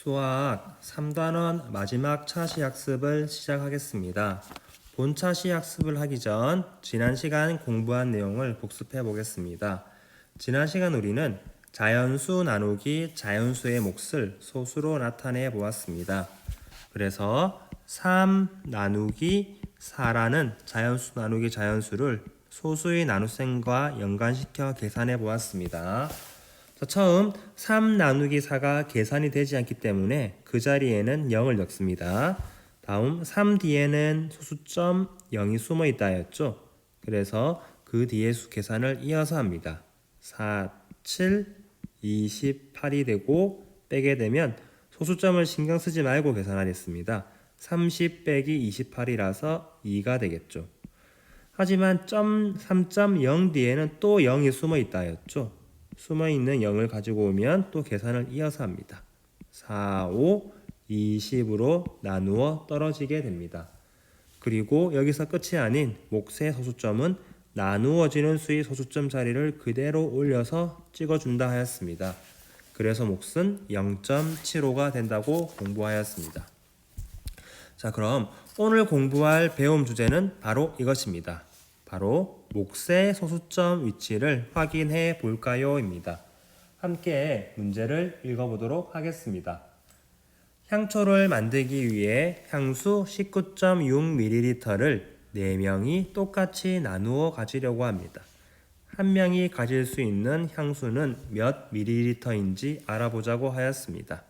수학 3단원 마지막 차시 학습을 시작하겠습니다. 본 차시 학습을 하기 전 지난 시간 공부한 내용을 복습해 보겠습니다. 지난 시간 우리는 자연수 나누기 자연수의 몫을 소수로 나타내 보았습니다. 그래서 3 나누기 4라는 자연수 나누기 자연수를 소수의 나눗셈과 연관시켜 계산해 보았습니다. 처음 3 나누기 4가 계산이 되지 않기 때문에 그 자리에는 0을 넣습니다. 다음 3 뒤에는 소수점 0이 숨어 있다 했죠. 그래서 그 뒤에 수 계산을 이어서 합니다. 4, 7, 28이 되고 빼게 되면 소수점을 신경 쓰지 말고 계산하겠습니다. 30 빼기 28이라서 2가 되겠죠. 하지만 3.0 뒤에는 또 0이 숨어 있다 했죠. 숨어있는 0을 가지고 오면 또 계산을 이어서 합니다. 4, 5, 20으로 나누어 떨어지게 됩니다. 그리고 여기서 끝이 아닌 몫의 소수점은 나누어지는 수의 소수점 자리를 그대로 올려서 찍어준다 하였습니다. 그래서 몫은 0.75가 된다고 공부하였습니다. 자, 그럼 오늘 공부할 배움 주제는 바로 이것입니다. 바로 몫의 소수점 위치를 확인해 볼까요? 입니다. 함께 문제를 읽어보도록 하겠습니다. 향초를 만들기 위해 향수 19.6ml를 4명이 똑같이 나누어 가지려고 합니다. 한 명이 가질 수 있는 향수는 몇 ml인지 알아보자고 하였습니다.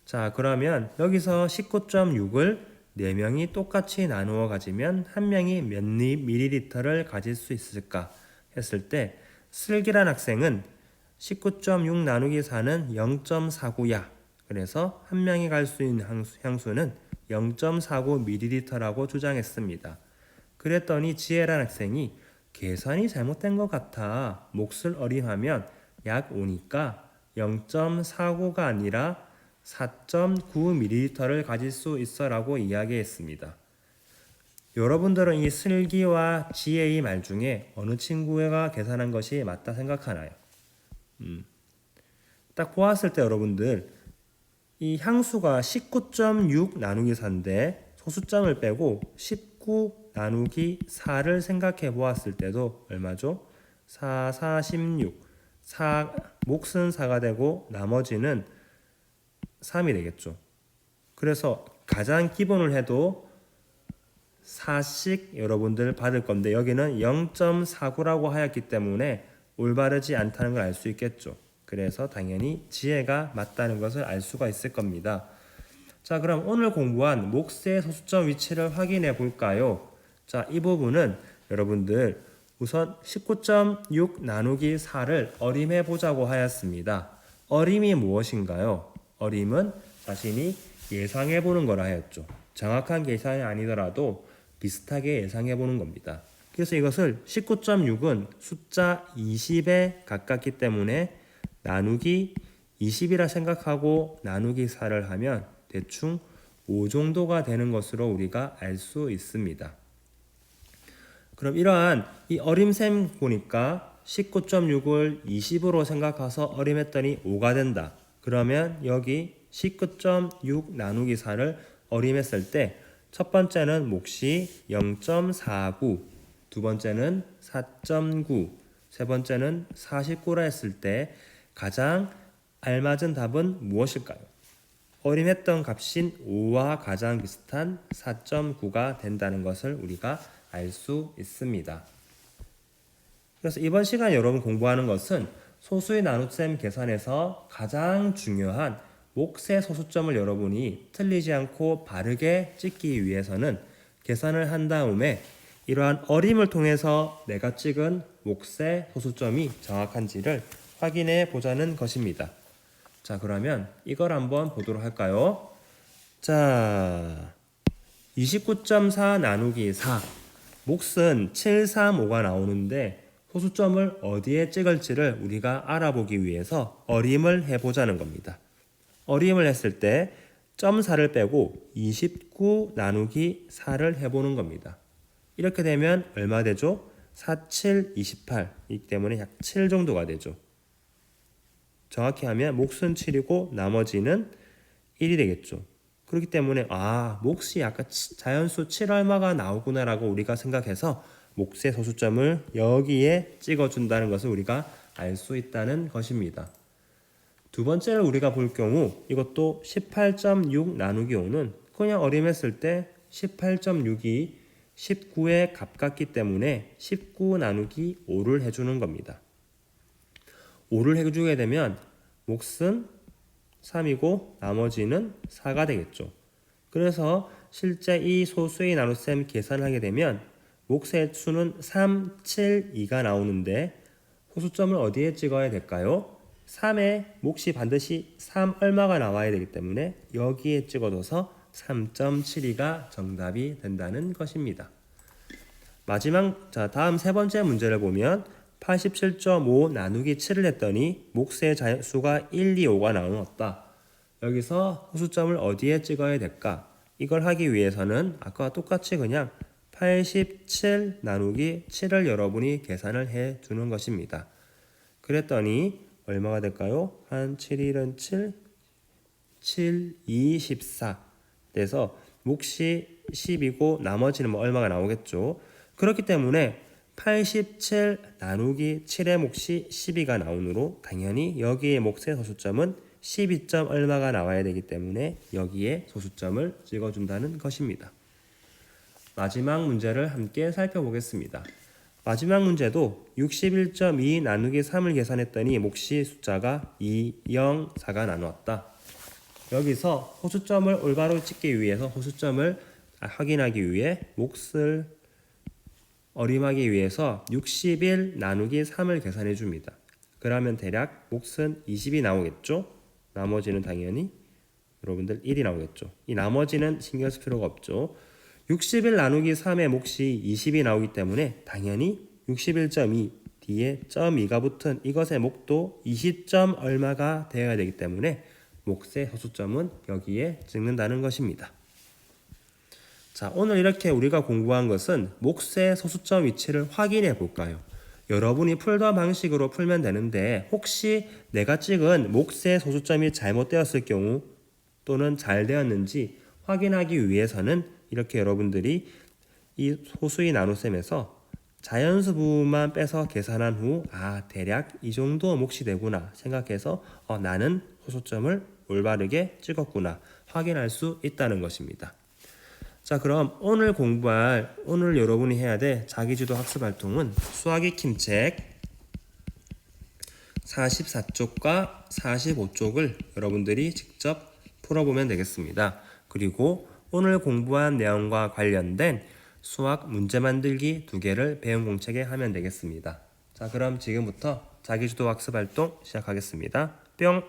자, 그러면 여기서 19.6을 4명이 똑같이 나누어 가지면 한 명이 몇 ml를 가질 수 있을까 했을 때 슬기란 학생은 19.6 나누기 4는 0.49야. 그래서 한 명이 갈 수 있는 향수는 0.49ml라고 주장했습니다. 그랬더니 지혜란 학생이 계산이 잘못된 것 같아. 몫을 어림하면 약 5니까 0.49가 아니라 4.9ml를 가질 수 있어 라고 이야기했습니다. 여러분들은 이 슬기와 지혜의 말 중에 어느 친구가 계산한 것이 맞다 생각하나요? 딱 보았을 때 여러분들 이 향수가 19.6 나누기 4인데 소수점을 빼고 19 나누기 4를 생각해 보았을 때도 얼마죠? 4, 4, 16 몫은 4가 되고 나머지는 3이 되겠죠. 그래서 가장 기본을 해도 4씩 여러분들 받을 건데 여기는 0.49라고 하였기 때문에 올바르지 않다는 걸 알 수 있겠죠. 그래서 당연히 지혜가 맞다는 것을 알 수가 있을 겁니다. 자, 그럼 오늘 공부한 몫의 소수점 위치를 확인해 볼까요? 자, 이 부분은 여러분들 우선 19.6 나누기 4를 어림해 보자고 하였습니다. 어림이 무엇인가요? 어림은 자신이 예상해 보는 거라 하였죠. 정확한 계산이 아니더라도 비슷하게 예상해 보는 겁니다. 그래서 이것을 19.6은 숫자 20에 가깝기 때문에 나누기 20이라 생각하고 나누기 4를 하면 대충 5 정도가 되는 것으로 우리가 알 수 있습니다. 그럼 이러한 이 어림셈 보니까 19.6을 20으로 생각해서 어림했더니 5가 된다. 그러면 여기 19.6 나누기 4를 어림했을 때 첫 번째는 몫이 0.49, 두 번째는 4.9, 세 번째는 49라 했을 때 가장 알맞은 답은 무엇일까요? 어림했던 값인 5와 가장 비슷한 4.9가 된다는 것을 우리가 알 수 있습니다. 그래서 이번 시간 여러분 공부하는 것은 소수의 나눗셈 계산에서 가장 중요한 몫의 소수점을 여러분이 틀리지 않고 바르게 찍기 위해서는 계산을 한 다음에 이러한 어림을 통해서 내가 찍은 몫의 소수점이 정확한지를 확인해 보자는 것입니다. 자, 그러면 이걸 한번 보도록 할까요? 자, 29.4 나누기 4 몫은 735가 나오는데 소수점을 어디에 찍을지를 우리가 알아보기 위해서 어림을 해보자는 겁니다. 어림을 했을 때 .4를 빼고 29 나누기 4를 해보는 겁니다. 이렇게 되면 얼마 되죠? 4, 7, 28이기 때문에 약 7 정도가 되죠. 정확히 하면 몫은 7이고 나머지는 1이 되겠죠. 그렇기 때문에 몫이 아까 자연수 7 얼마가 나오구나라고 우리가 생각해서 몫의 소수점을 여기에 찍어준다는 것을 우리가 알 수 있다는 것입니다. 두 번째를 우리가 볼 경우 이것도 18.6 나누기 5는 그냥 어림했을 때 18.6이 19에 가깝기 때문에 19 나누기 5를 해주는 겁니다. 5를 해주게 되면 몫은 3이고 나머지는 4가 되겠죠. 그래서 실제 이 소수의 나눗셈 계산을 하게 되면 몫의 수는 3, 7, 2가 나오는데 소수점을 어디에 찍어야 될까요? 3에 몫이 반드시 3 얼마가 나와야 되기 때문에 여기에 찍어둬서 3.72가 정답이 된다는 것입니다. 다음 세 번째 문제를 보면 87.5 나누기 7을 했더니 몫의 수가 1, 2, 5가 나왔다. 여기서 소수점을 어디에 찍어야 될까? 이걸 하기 위해서는 아까와 똑같이 그냥 87 나누기 7을 여러분이 계산을 해 주는 것입니다. 그랬더니 얼마가 될까요? 한 7, 1은 7, 7, 2, 14 돼서 몫이 10이고 나머지는 얼마가 나오겠죠. 그렇기 때문에 87 나누기 7의 몫이 12가 나오므로 당연히 여기에 몫의 소수점은 12. 얼마가 나와야 되기 때문에 여기에 소수점을 찍어준다는 것입니다. 마지막 문제를 함께 살펴보겠습니다. 마지막 문제도 61.2 나누기 3을 계산했더니 몫이 숫자가 2, 0, 4가 나누었다. 여기서 소수점을 올바로 찍기 위해서 소수점을 확인하기 위해 몫을 어림하기 위해서 61 나누기 3을 계산해 줍니다. 그러면 대략 몫은 20이 나오겠죠? 나머지는 당연히 여러분들 1이 나오겠죠. 이 나머지는 신경 쓸 필요가 없죠. 61 나누기 3의 몫이 20이 나오기 때문에 당연히 61.2 뒤에 0.2가 붙은 이것의 몫도 20. 얼마가 되어야 되기 때문에 몫의 소수점은 여기에 찍는다는 것입니다. 자, 오늘 이렇게 우리가 공부한 것은 몫의 소수점 위치를 확인해 볼까요? 여러분이 풀던 방식으로 풀면 되는데 혹시 내가 찍은 몫의 소수점이 잘못되었을 경우 또는 잘 되었는지 확인하기 위해서는 이렇게 여러분들이 이 소수의 나눗셈에서 자연수 부분만 빼서 계산한 후 대략 이 정도 몫이 되구나 생각해서 나는 소수점을 올바르게 찍었구나 확인할 수 있다는 것입니다. 자, 그럼 오늘 여러분이 해야 될 자기주도 학습 활동은 수학 익힘책 44쪽과 45쪽을 여러분들이 직접 풀어보면 되겠습니다. 그리고 오늘 공부한 내용과 관련된 수학 문제 만들기 2개를 배운 공책에 하면 되겠습니다. 자, 그럼 지금부터 자기주도 학습 활동 시작하겠습니다. 뿅!